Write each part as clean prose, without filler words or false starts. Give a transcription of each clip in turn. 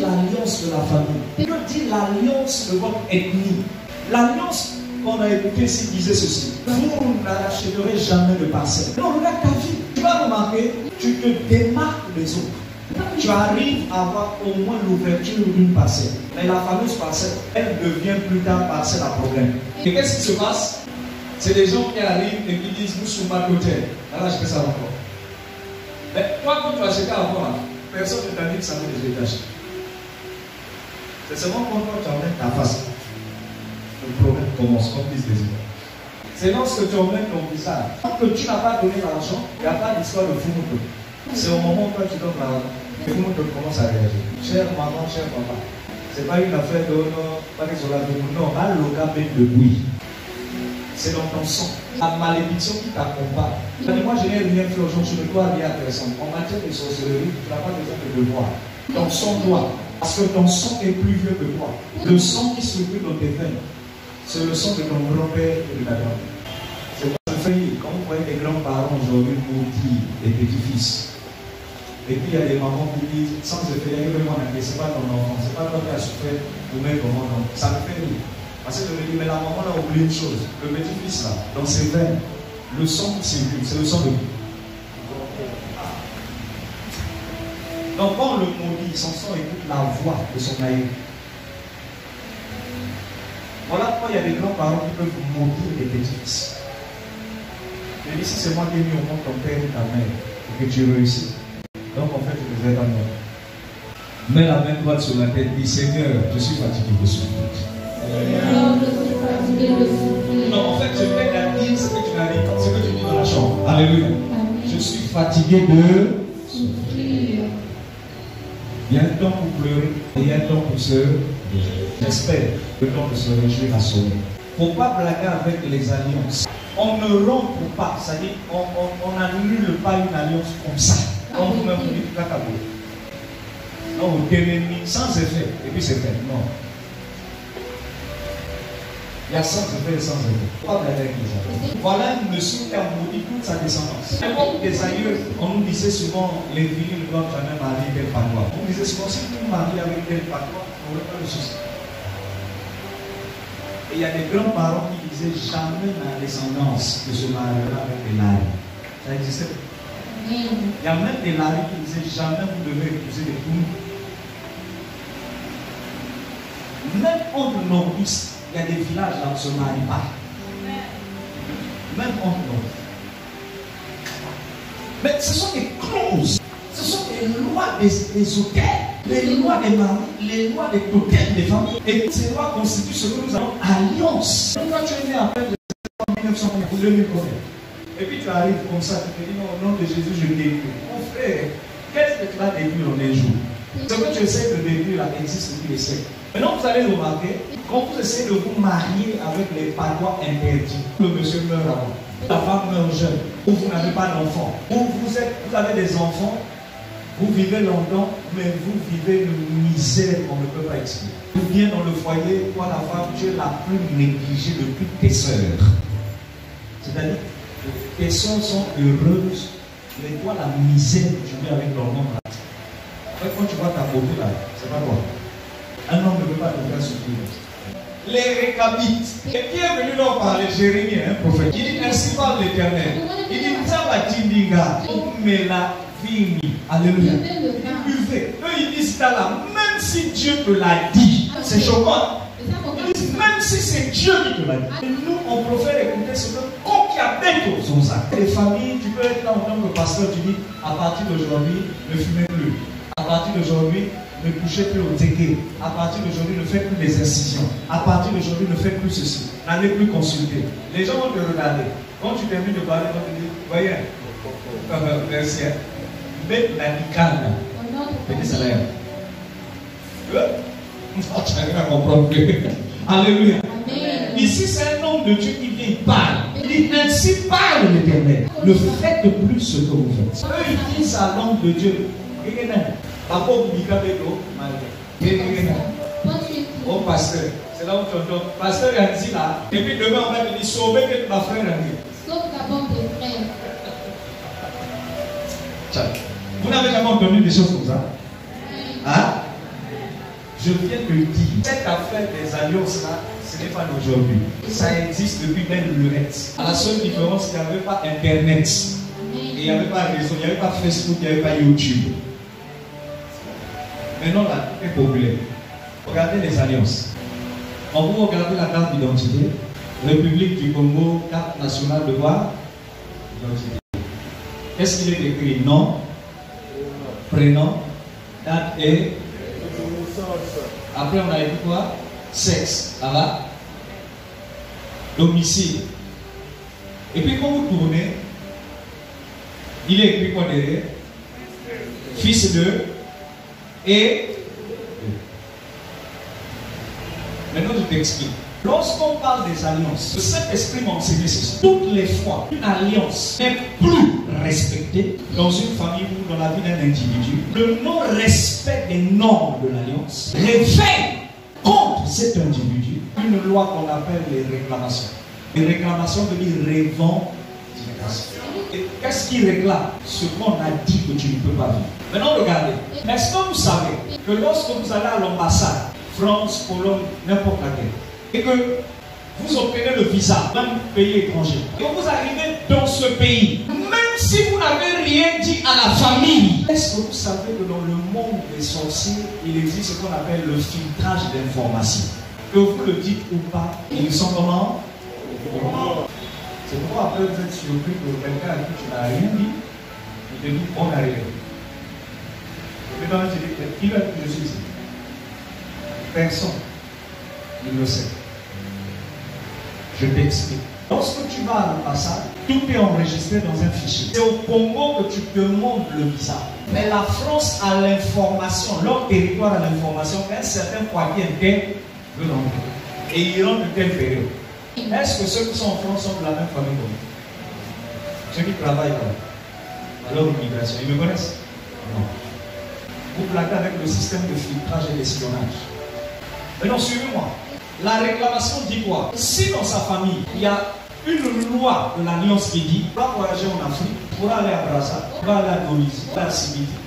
l'alliance de la famille? Que dit l'alliance de votre ethnie? L'alliance qu'on a évoquée ici disait ceci: vous n'achèterez jamais de parcelle. Non, regarde ta vie. Tu vas remarquer, tu te démarques des autres. Tu arrives à avoir au moins l'ouverture d'une parcelle. Mais la fameuse parcelle, elle devient plus tard parcelle à problème. Et qu'est-ce qui se passe? C'est des gens qui arrivent et qui disent: nous sommes pas d'hôtel. Là, je fais ça encore. Mais toi, quand tu as acheté avant, là, personne ne t'a dit que ça veut des étages. C'est seulement quand tu emmènes ta face, le problème commence, comme disent les autres. C'est lorsque tu emmènes ton visage. Tant que tu n'as pas donné l'argent, il n'y a pas d'histoire de fou. C'est au moment où toi tu donnes l'argent que tout le monde commence à réagir. Cher maman, cher papa, c'est pas une affaire de pas que sur la vie. Non, là, le gars met le bruit. C'est dans ton sang. La malédiction qui t'accompagne. Moi, je n'ai rien fait aujourd'hui, je ne dois rien à personne. En matière de sorcellerie, tu n'as pas besoin de le voir. Ton sang doit. Parce que ton sang est plus vieux que toi. Le sang qui circule dans tes veines, c'est le sang de ton grand-père et de ta grand-mère. C'est pas le fait. Quand vous voyez des grands-parents aujourd'hui maudits, des petits-fils, et puis il y a des mamans qui disent, sans effet, c'est pas ton enfant, c'est pas toi qui as souffert pour mettre au monde. Ça me fait rire. Parce que je me dis, mais la maman a oublié une chose. Le petit-fils là, dans ses veines, le sang qui circule, c'est le sang de vie. Donc quand on le maudit, son sang écoute la voix de son aïeux. Voilà pourquoi il y a des grands-parents qui peuvent maudire des petits-fils. Mais ici, c'est moi qui ai mis au monde ton père et ta mère pour que tu réussisses. Donc en fait, je les aide à moi. Mets la main droite sur la tête, dis: Seigneur, je suis fatigué de souffrir. Non, en fait, je vais la dire ce que tu m'as dit, ce que tu dis dans la chambre. Alléluia. Je suis fatigué de souffrir. Il y a un temps pour pleurer et il y a un temps pour se réjouir. J'espère le temps de se réjouir à sonner. Il ne faut pas blaguer avec les alliances. On ne rompt pas, c'est-à-dire on n'annule pas une alliance comme ça. Quand vous-même vous dites Kakabo. Non, vous démenez sans effet, et puis c'est fait. Non. Il y a sans effet et sans effet. Pas blaguer avec les alliances. Voilà une leçon qui a maudit toute sa descendance. À l'époque des aïeux, on nous disait souvent: les filles ne doivent jamais marier tel patois. On nous disait souvent: si vous mariez avec tel patois, on n'aurait pas de souci. Et il y a des grands-parents qui disaient: jamais ma descendance ne se mariera avec des laris. Ça existait. Il y a même des laris qui disaient: jamais vous devez épouser des poules. Même entre nordistes, il y a des villages là où on ne se marie pas. Même entre nordistes. Mais ce sont des clauses. Ce sont des lois des hôtels, les lois des maris, les lois des hôtels des familles. Et toutes ces lois constituent ce que nous avons alliance. Quand tu es né après 1900 ou 2000 et puis tu arrives comme ça, tu te dis: non, au nom de Jésus, je détruis. Mon frère, qu'est-ce que tu vas détruire en un jour? Ce que tu essaies de détruire là existe depuis les siècles. Maintenant, vous allez remarquer, quand vous essayez de vous marier avec les patois interdits, le monsieur meurt avant, la femme meurt jeune, ou vous n'avez pas d'enfant, ou vous avez des enfants, vous vivez longtemps, mais vous vivez une misère qu'on ne peut pas expliquer. Vous viens dans le foyer, toi la femme, tu es la plus négligée de toutes tes sœurs. C'est-à-dire que tes sœurs sont heureuses, mais toi la misère que tu vis avec ton homme là. En fait, quand tu vois ta beauté là, c'est pas toi. Un homme ne peut pas te faire souffrir. Les récabites. Et qui est venu leur parler? Jérémie, un prophète. Il dit: ainsi parle l'Éternel. Il dit: Tzabatindinga, mais la vie. Alléluia. Buvez. Eux, ils disent ça là, même si Dieu te l'a dit, c'est choquant. Ils disent: même si c'est Dieu qui te l'a dit. Et nous, on préfère écouter ce que Kokiabeto sont ça. Les familles, tu peux être là en tant que pasteur, tu dis: à partir d'aujourd'hui, ne fumez plus. À partir d'aujourd'hui, ne touchez plus au téké. À partir d'aujourd'hui, ne faites plus les incisions. À partir d'aujourd'hui, ne faites plus ceci. N'allez plus consulter. Les gens vont te regarder. Quand tu termines de parler, ils vont te dire: voyez, merci. Mais la nicane, petit salaire. Tu n'arrives à comprendre. Alléluia. Ici, c'est un homme de Dieu qui vient, il parle. Il dit: ainsi parle l'Éternel. Ne faites plus ce que vous faites. Eux, ils disent à l'homme de Dieu: oh pasteur, c'est là où tu entends. Pasteur a dit là, et puis demain on va te dire: sauvez que ma frère a dit. Sauve d'abord tes frères. Vous n'avez jamais entendu des choses comme ça? Hein? Je viens de le dire. Cette affaire des alliances-là, ce n'est pas d'aujourd'hui. Ça existe depuis belle lurette. À la seule différence, il n'y avait pas Internet. Et il n'y avait pas réseau, il n'y avait pas Facebook, il n'y avait pas YouTube. Maintenant, là, tout est populaire. Regardez les alliances. Quand vous regardez la carte d'identité, République du Congo, carte nationale de quoi? Identité. Qu'est-ce qu'il est écrit? Nom, prénom, date et. Après, on a écrit quoi? Sexe. Ça va? Domicile. Et puis, quand vous tournez, il est écrit quoi derrière? Fils de. Et. Maintenant, je t'explique. Lorsqu'on parle des alliances, le Saint-Esprit m'a enseigné ceci. Toutes les fois, une alliance n'est plus respectée dans une famille ou dans la vie d'un individu, le non-respect des normes de l'alliance révèle contre cet individu une loi qu'on appelle les réclamations. Les réclamations veut dire revendication. Et qu'est-ce qui réclame? Ce qu'on a dit que tu ne peux pas vivre. Maintenant, regardez. Est-ce que vous savez que lorsque vous allez à l'ambassade, France, Pologne, n'importe laquelle, et que vous obtenez le visa d'un pays étranger, et que vous arrivez dans ce pays, même si vous n'avez rien dit à la famille, est-ce que vous savez que dans le monde des sorciers, il existe ce qu'on appelle le filtrage d'informations? Que vous le dites ou pas, ils sont comment? C'est pourquoi après vous êtes surpris que quelqu'un à qui tu n'as rien dit, il te dit on n'a rien. Et maintenant je dis, qui va être que je suis ici? Personne. Il le sait. Je t'explique. Lorsque tu vas à l'ambassade, tout est enregistré dans un fichier. C'est au Congo que tu demandes le visa. Mais la France a l'information, leur territoire a l'information qu'un certain quartier interne veut l'envoyer. Et il rentre de telle période. Est-ce que ceux qui sont en France sont de la même famille que nous? Ceux qui travaillent là, à leur immigration, ils me connaissent? Non. Vous plaquez avec le système de filtrage et d'espionnage. Maintenant, suivez-moi. La réclamation dit quoi? Si dans sa famille, il y a une loi de l'Alliance qui dit, tu vas voyager en Afrique, tu pourras aller à Brazza, tu vas aller à Donizi, tu vas à Sibiti,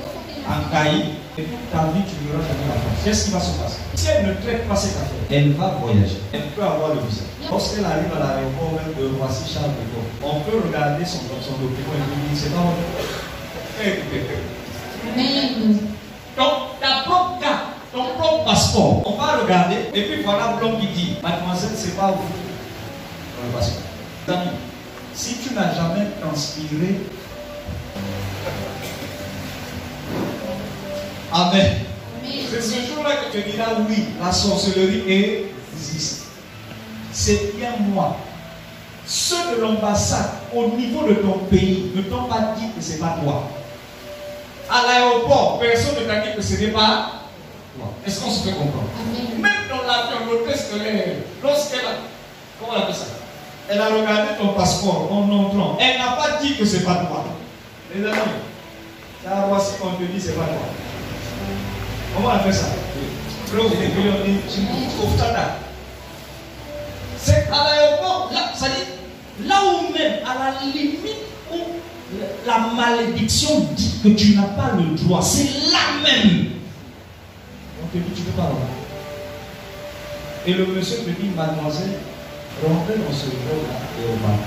en Caï, et toute ta vie, tu ne verras jamais la France. Qu'est-ce qui va se passer? Si elle ne traite pas cette affaire, elle va voyager. Elle peut avoir le visa. Lorsqu'elle arrive à l'aéroport même de Roissy-Charles de Gaulle, on peut regarder son document et lui dire, c'est pas votre. Donc, ta propre carte, ton propre passeport, on va regarder, et puis voilà l'homme qui dit, mademoiselle, c'est pas vous. Dans le passeport. Si tu n'as jamais transpiré, Amen. C'est ce jour-là que tu diras, oui, la sorcellerie existe. C'est bien moi. Ceux de l'ambassade, au niveau de ton pays, ne t'ont pas dit que ce n'est pas toi. À l'aéroport, personne ne t'a dit que ce n'est pas toi. Est-ce qu'on se fait comprendre? Amen. Même dans l'avion, l'hôtesse de l'air, lorsqu'elle a, comment on appelle ça? Elle a regardé ton passeport en entrant. Elle n'a pas dit que ce n'est pas toi. Les amis, là, voici qu'on te dit que ce n'est pas toi. Comment on appelle ça? C'est à l'aéroport, là, ça dit, là où même, à la limite où la malédiction dit que tu n'as pas le droit, c'est là même. On te dit, tu ne peux pas rentrer. Et le monsieur te dit, mademoiselle, rentrez dans ce jour-là et au bas.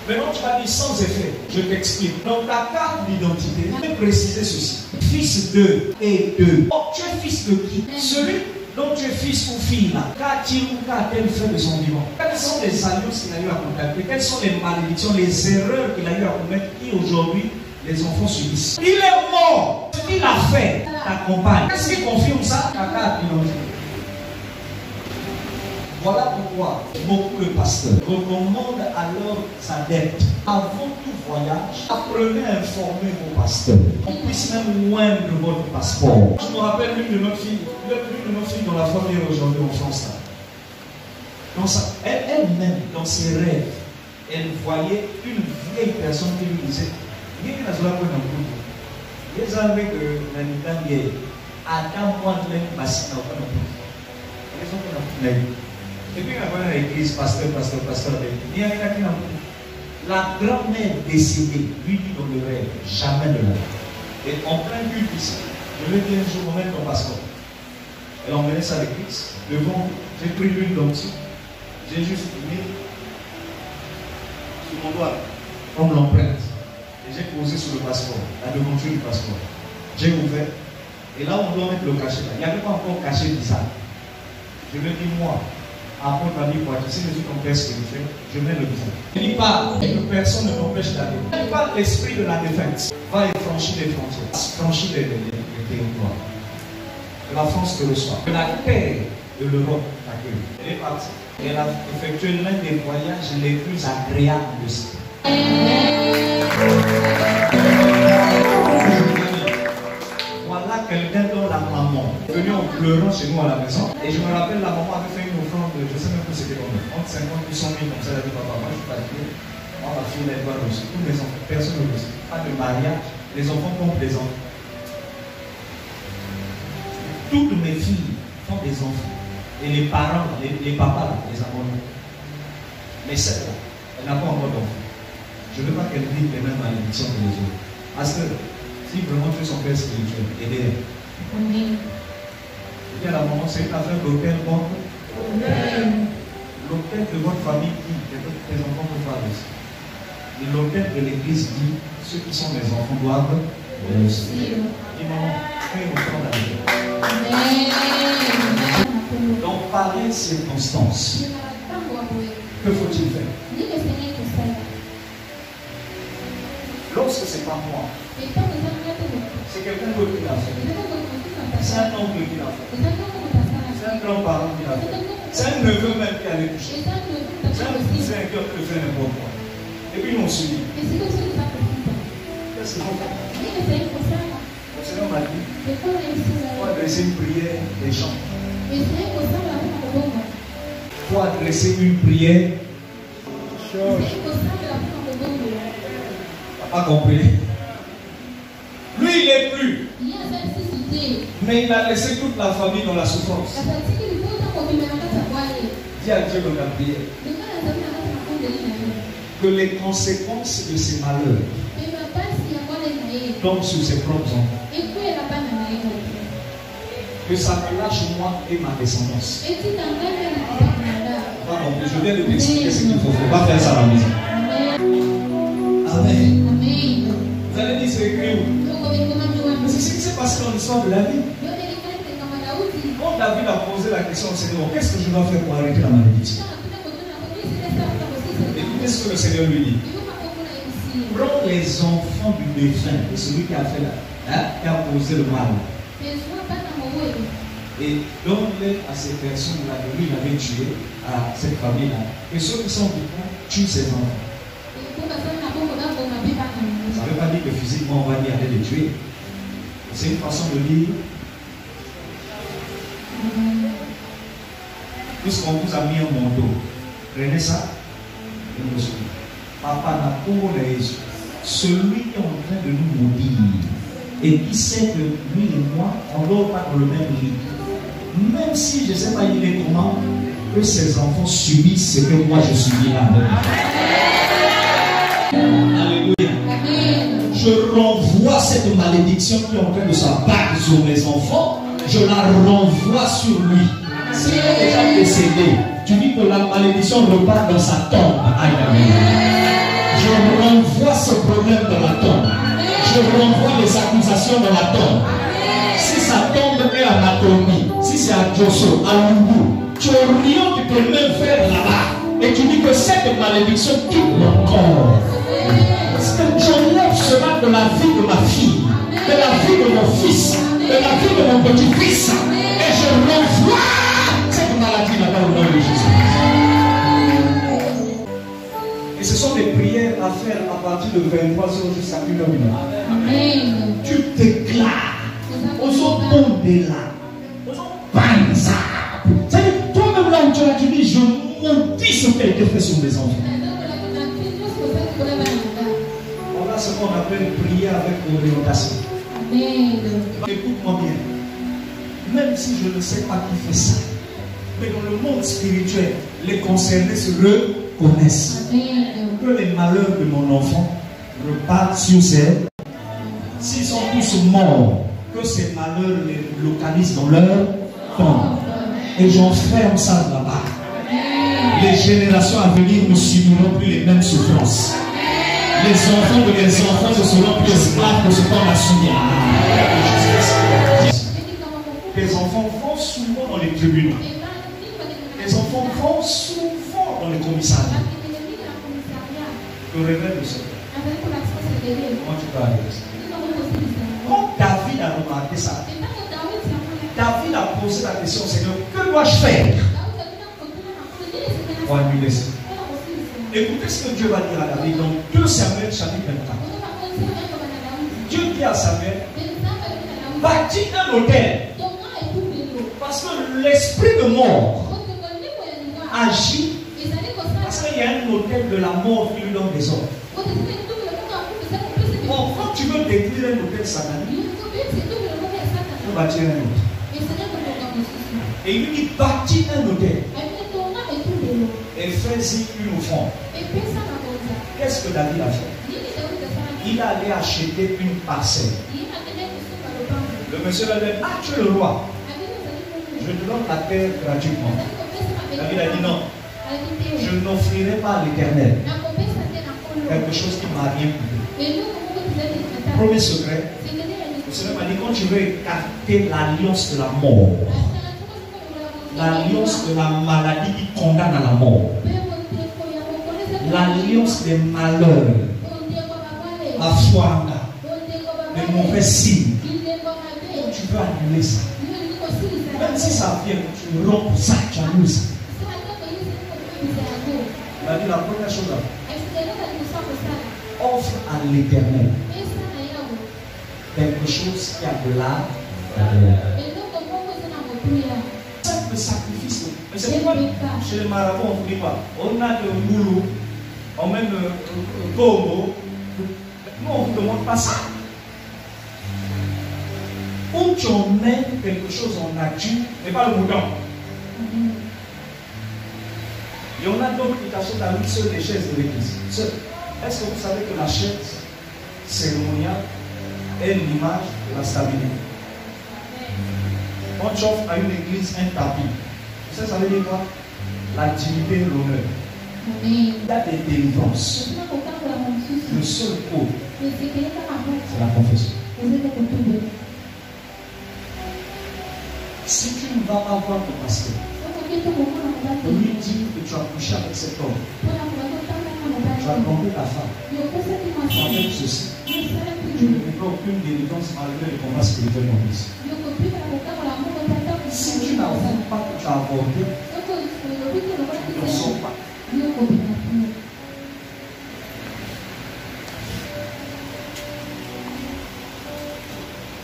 Maintenant, tu vas dire sans effet. Je t'explique. Dans ta carte d'identité, tu peux préciser ceci. Fils de et de. Oh, tu es fils de qui? Celui dont tu es fils ou fille là. Qu'a-t-il ou qu'a-t-elle fait de son vivant? Quelles sont les alliances qu'il a eu à contacter? Quelles sont les malédictions, les erreurs qu'il a eu à commettre qui aujourd'hui les enfants subissent? Il est mort. Ce qu'il a fait t'accompagne. Qu'est-ce qui confirme ça? Ta carte d'identité. Voilà pourquoi beaucoup de pasteurs recommandent alors sa dette. Avant tout voyage, apprenez à informer vos pasteurs. On puisse même moindre votre passeport. Je me rappelle l'une de nos filles dont la femme est aujourd'hui en France. Elle-même, dans ses rêves, elle voyait une vieille personne qui lui disait, et puis, on va à l'église, pasteur. La grand-mère décédée lui dit dans le rêve, jamais de la vie. Et en plein but ici, je lui dis un jour, on met ton passeport. Elle a emmené ça à l'église. Devant, j'ai pris l'huile d'onction. J'ai juste mis sur mon doigt, comme l'empreinte. Et j'ai posé sur le passeport, la devanture du passeport. J'ai ouvert. Et là, on doit mettre le cachet. Il n'y avait pas encore caché bizarre. Je me dis, moi, après ma vie, si je suis ton père spirituel, je mets le bizarre. Je ne dis pas que personne ne m'empêche d'aller. Je ne dis pas l'esprit de la défense. Va et franchir les frontières, franchir les territoires. Que la France te reçoit. Que la paix de l'Europe t'accueille. Elle est partie. Elle a effectué l'un des voyages les plus agréables de sa vie. Voilà quelqu'un dont la maman est venue en pleurant chez nous à la maison. Et je me rappelle, la maman avait fait une offrande, je ne sais même plus c'était combien, entre 50 et 100 000, comme ça, elle a dit, papa, moi je ne suis pas Dieu. Moi, ma fille, elle doit reçu. Tous mes enfants, personne ne reçu. Pas de mariage. Les enfants comptent les enfants. Toutes mes filles font des enfants. Et les parents, les papas, les abonnés. Mais celle-là, elle n'a pas encore d'enfants. Je ne veux pas qu'elle vive les mêmes malédictions que les autres. Parce que si vraiment tu es son père spirituel, aidez-elle. Amen. Et à la maman, c'est une affaire d'hôtel contre l'hôtel de votre famille dit que tes enfants peuvent faire aussi. Et l'hôtel de l'église dit ceux qui sont mes enfants doivent réussir. Dis maman, fais une offrande avec eux. Donc, par les circonstances, que faut-il faire? Lorsque ce n'est pas moi, c'est quelqu'un d'autre qui l'a fait. C'est un oncle qui l'a fait. C'est un grand-parent qui l'a fait. C'est un neveu même qui a les toucher. C'est un cousin qui a pu faire n'importe quoi. Et puis ils m'ont suivi. Qu'est-ce qu'il faut faire? Le Seigneur m'a dit, il faut adresser une prière des chants. Il faut adresser une prière. Tu n'as pas compris? Lui, il est plus. Mais il a laissé toute la famille dans la souffrance. Dis à Dieu dans la prière que les conséquences de ces malheurs tombent sur ses propres enfants. Que ça me lâche moi et ma descendance. Je viens de t'expliquer ce qu'il faut faire. Va faire ça à la maison. Amen. Vous allez dire c'est écrit où? Mais c'est ce qui s'est passé dans l'histoire de la vie. Quand David a posé la question au Seigneur, qu'est-ce que je dois faire pour arrêter la malédiction? Écoutez ce que le Seigneur lui dit. Prends les enfants du défunt, de celui qui a fait qui a posé le mal, et donne-les à ces personnes-là que lui avait tué, à cette famille-là. Et ceux qui sont vivants tuent ces enfants. Ça ne veut pas dire que physiquement on va dire aller les tuer. C'est une façon de dire. Puisqu'on vous a mis un manteau, prenez ça et vous suivez. Papa n'a pas les yeux. Celui qui est en train de nous maudire et qui sait que lui et moi, on ne dort pas dans le même lit. Même si je ne sais pas il est comment, que ses enfants subissent ce que moi je subis là. Alléluia. Je renvoie cette malédiction qui est en train de s'abattre sur mes enfants. Je la renvoie sur lui. S'il est déjà décédé, tu dis que la malédiction repart dans sa tombe. Aïe, aïe. Je renvoie ce problème dans la tombe. Je renvoie les accusations dans la tombe. Si sa tombe est à Matomi, si c'est à Djosso, à Lungu, tu n'as rien tu peux même faire là-bas. Et tu dis que cette malédiction quitte mon corps. Parce que j'enlève cela de la vie de ma fille, de la vie de mon fils, de la vie de mon petit-fils. Et je renvoie cette maladie là-bas au nom de Jésus. Et ce sont des prières à faire à partir de 23h jusqu'à 1h. Amen. Tu déclares aux autres mondes de là, aux autres banzas. C'est-à-dire, toi-même là où tu as dit, je maudis ce qui a été fait sur mes enfants. On a ce qu'on appelle prier avec orientation. Écoute-moi bien. Même si je ne sais pas qui fait ça, mais dans le monde spirituel, les concernés se reconnaissent. Que les malheurs de mon enfant repartent sur ses. S'ils sont tous morts, que ces malheurs les localisent dans leur forme. Et j'enferme ça là-bas. Les générations à venir ne subiront plus les mêmes souffrances. Les enfants de mes enfants ne seront plus esclaves de ce qu'on a subi. Tes enfants vont souvent dans les tribunaux. Tes enfants vont souvent dans les commissariats. Le réveil de ce comment tu peux arriver ça? Quand David a remarqué ça, David a posé la question au Seigneur, que dois-je faire pour annuler ça? Écoutez ce que Dieu va dire à David dans 2 Samuel chapitre 24. Dieu dit à Samuel, bâtis un autel. Parce que l'esprit de mort agit. Parce qu'il y a un autel de la mort qui lui donne des ordres. Bon, quand tu veux détruire un autel satanique, tu veux bâtir un autel. Et il lui dit, bâtis un autel. Et fais-y une offrande. Qu'est-ce que David a fait? Il allait acheter une parcelle. Le monsieur a dit, ah, tu es le roi. Je te donne la terre gratuitement. David a dit non. Je n'offrirai pas à l'Éternel quelque chose qui m'a rien coûté. Premier secret, le Seigneur m'a dit, quand tu veux écarter l'alliance de la mort, l'alliance de la maladie qui condamne à la mort, l'alliance des malheurs, la foi, les mauvais signes, tu veux annuler ça. Même si ça vient, tu rompes ça, tu annules ça. Il a dit la première chose là, offre à l'Éternel quelque chose qui a de l'art. Simple sacrifice. Mais c'est pourquoi chez les marabouts on ne dit pas. On a de boulot, on met le Congo. Nous on ne vous demande pas ça. Où tu emmènes quelque chose en nature, mais pas le mouton. Il y en a d'autres qui t'achètent à lui seul les chaises de l'église. Est-ce que vous savez que la chaise cérémoniale est l'image de la stabilité? Quand tu offres à une église un tapis, tu sais ça veut dire quoi? La dignité et l'honneur. Il y a des délivrances. Le seul code, c'est la confession. Si tu ne vas pas voir ton pasteur, lui dit que tu as couché avec cet homme, tu as trompé ta femme, tu as fait ceci, tu ne fais aucune délivrance malgré le combat spirituel qu'on dit. Si tu n'avoues pas que tu as avorté, tu ne sors pas.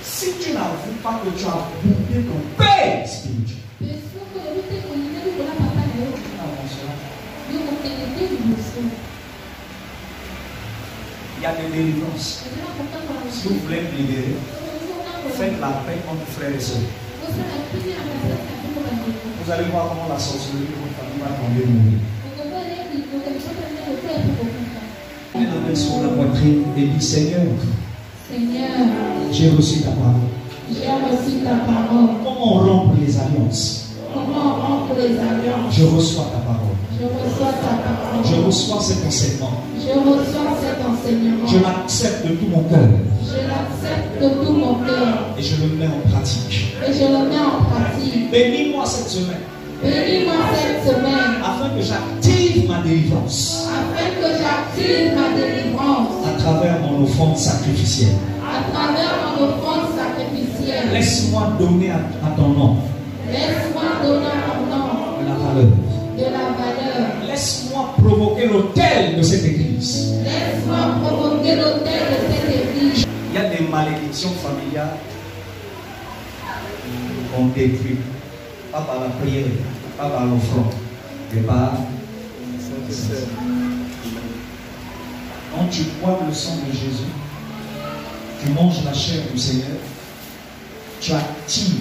Si tu n'avoues pas que tu as bouffé ton père spirituel, il y a des délivrances. Si vous voulez me libérer, faites la paix entre frères et sœurs. Vous allez voir comment la sorcellerie de votre famille va tomber mourir. Il la met sur la poitrine et dit Seigneur, j'ai reçu ta parole. Comment rompre les alliances? Je reçois ta parole. Je reçois cet enseignement. Je l'accepte de tout mon cœur. Et je le mets en pratique. Bénis-moi cette semaine. Afin que j'active ma délivrance. À travers mon offrande sacrificielle. Laisse-moi donner à ton nom. De la valeur. Laisse-moi provoquer l'autel de cette église. Il y a des malédictions familiales qu'on détruit. Pas par la prière, pas par l'offrande, mais par quand tu bois le sang de Jésus, tu manges la chair du Seigneur, tu actives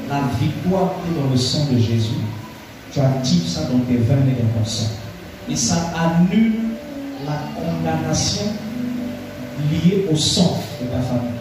la victoire qui est dans le sang de Jésus, tu actives ça dans tes veines et dans ton sang. Et ça annule la condamnation liée au sang de ta famille.